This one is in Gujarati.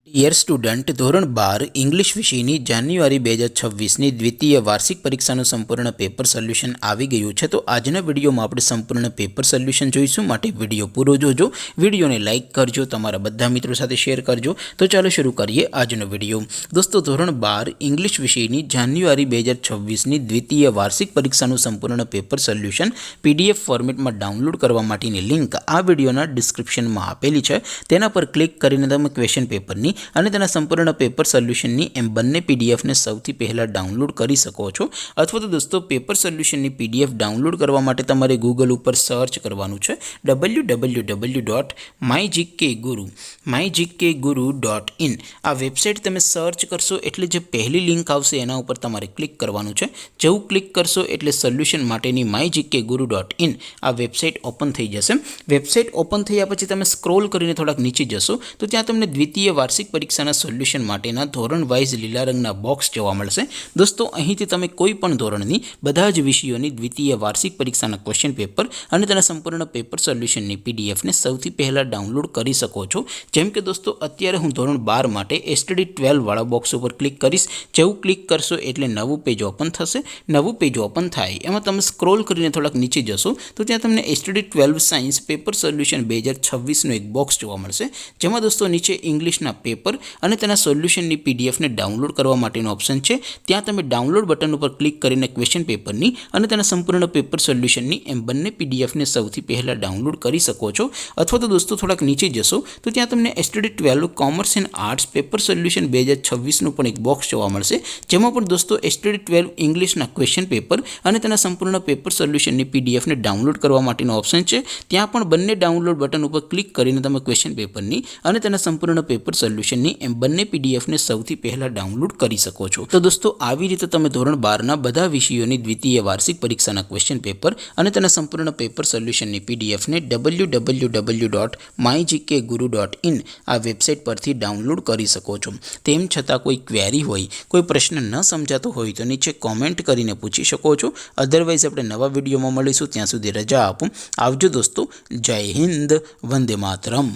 ડિયર સ્ટુડન્ટ, ધોરણ 12 ઇંગ્લિશ વિષયની જાન્યુઆરી 2026ની દ્વિતીય વાર્ષિક પરીક્ષાનું સંપૂર્ણ પેપર સોલ્યુશન આવી ગયું છે. તો આજના વિડીયોમાં આપણે સંપૂર્ણ પેપર સોલ્યુશન જોઈશું. માટે વિડીયો પૂરો જોજો, વિડીયોને લાઇક કરજો, તમારા બધા મિત્રો સાથે શેર કરજો. તો ચાલો શરૂ કરીએ આજનો વિડીયો. દોસ્તો, ધોરણ 12 ઇંગ્લિશ વિષયની જાન્યુઆરી 2026ની દ્વિતીય વાર્ષિક પરીક્ષાનું સંપૂર્ણ પેપર સોલ્યુશન PDF ફોર્મેટમાં ડાઉનલોડ કરવા માટેની લિંક આ વિડીયોના ડિસ્ક્રિપ્શનમાં આપેલી છે. તેના પર ક્લિક કરીને તમે ક્વેશ્ચન પેપરની અને તેના સંપૂર્ણ પેપર સોલ્યુશનની એમ બંને પીડીએફને સૌથી પહેલાં ડાઉનલોડ કરી શકો છો. અથવા તો દોસ્તો, પેપર સોલ્યુશનની PDF ડાઉનલોડ કરવા માટે તમારે ગૂગલ ઉપર સર્ચ કરવાનું છે www.mygkguru.in. આ વેબસાઇટ તમે સર્ચ કરશો એટલે જે પહેલી લિંક આવશે એના ઉપર તમારે ક્લિક કરવાનું છે. જેવું ક્લિક કરશો એટલે સોલ્યુશન માટેની mygkguru.in આ વેબસાઇટ ઓપન થઈ જશે. વેબસાઇટ ઓપન થયા પછી તમે સ્ક્રોલ કરીને થોડાક નીચે જશો તો ત્યાં તમને દ્વિતીય વાર્ષિક પરીક્ષાના સોલ્યુશન માટેના ધોરણ વાઇઝ લીલા રંગના બોક્સ જોવા મળશે. દોસ્તો, અહીંથી તમે કોઈ પણ ધોરણની બધા જ વિષયોની દ્વિતીય વાર્ષિક પરીક્ષાના ક્વેશ્ચન પેપર અને તેના સંપૂર્ણ પેપર સોલ્યુશનની PDFને સૌથી પહેલાં ડાઉનલોડ કરી શકો છો. જેમ કે દોસ્તો, અત્યારે હું ધોરણ 12 માટે STD12 વાળા બોક્સ ઉપર ક્લિક કરીશ. જેવું ક્લિક કરશો એટલે નવું પેજ ઓપન થશે. નવું પેજ ઓપન થાય એમાં તમે સ્ક્રોલ કરીને થોડાક નીચે જશો તો ત્યાં તમને STD12 સાયન્સ પેપર સોલ્યુશન 2026નું એક બોક્સ જોવા મળશે. જેમાં દોસ્તો નીચે ઇંગ્લિશના પેપર અને તેના સોલ્યુશનની PDFને ડાઉનલોડ કરવા માટેનો ઓપ્શન છે. ત્યાં તમે ડાઉનલોડ બટન ઉપર ક્લિક કરીને ક્વેશ્ચન પેપરની અને તેના સંપૂર્ણ પેપર સોલ્યુશનની એમ બંને PDFને સૌથી પહેલાં ડાઉનલોડ કરી શકો છો. અથવા તો દોસ્તો થોડાક નીચે જશો તો ત્યાં તમને STD12 commerce and arts paper solution 2026નું પણ એક બોક્સ જોવા મળશે. જેમાં પણ દોસ્તો STD12 ઇંગ્લિશના ક્વેશ્ચન પેપર અને તેના સંપૂર્ણ પેપર સોલ્યુશનની PDFને ડાઉનલોડ કરવા માટેનો ઓપ્શન છે. ત્યાં પણ બંને ડાઉનલોડ બટન ઉપર ક્લિક કરીને તમે ક્વેશ્ચન પેપરની અને તેના સંપૂર્ણ પેપર સોલ્યુશનની એમ બંને PDFને સૌથી પહેલાં ડાઉનલોડ કરી શકો છો. તો દોસ્તો, આવી રીતે તમે ધોરણ 12ના બધા વિષયોની દ્વિતીય વાર્ષિક પરીક્ષાના ક્વેશ્ચન પેપર અને તેના સંપૂર્ણ પેપર સોલ્યુશનની PDFને www.mygkguru.in આ વેબસાઇટ પરથી ડાઉનલોડ કરી શકો છો. તેમ છતાં કોઈ ક્વેરી હોય, કોઈ પ્રશ્ન ન સમજાતો હોય તો નીચે કોમેન્ટ કરીને પૂછી શકો છો. અધરવાઇઝ આપણે નવા વિડીયોમાં મળીશું. ત્યાં સુધી રજા આપું. આવજો દોસ્તો. જય હિન્દ. વંદે માતરમ.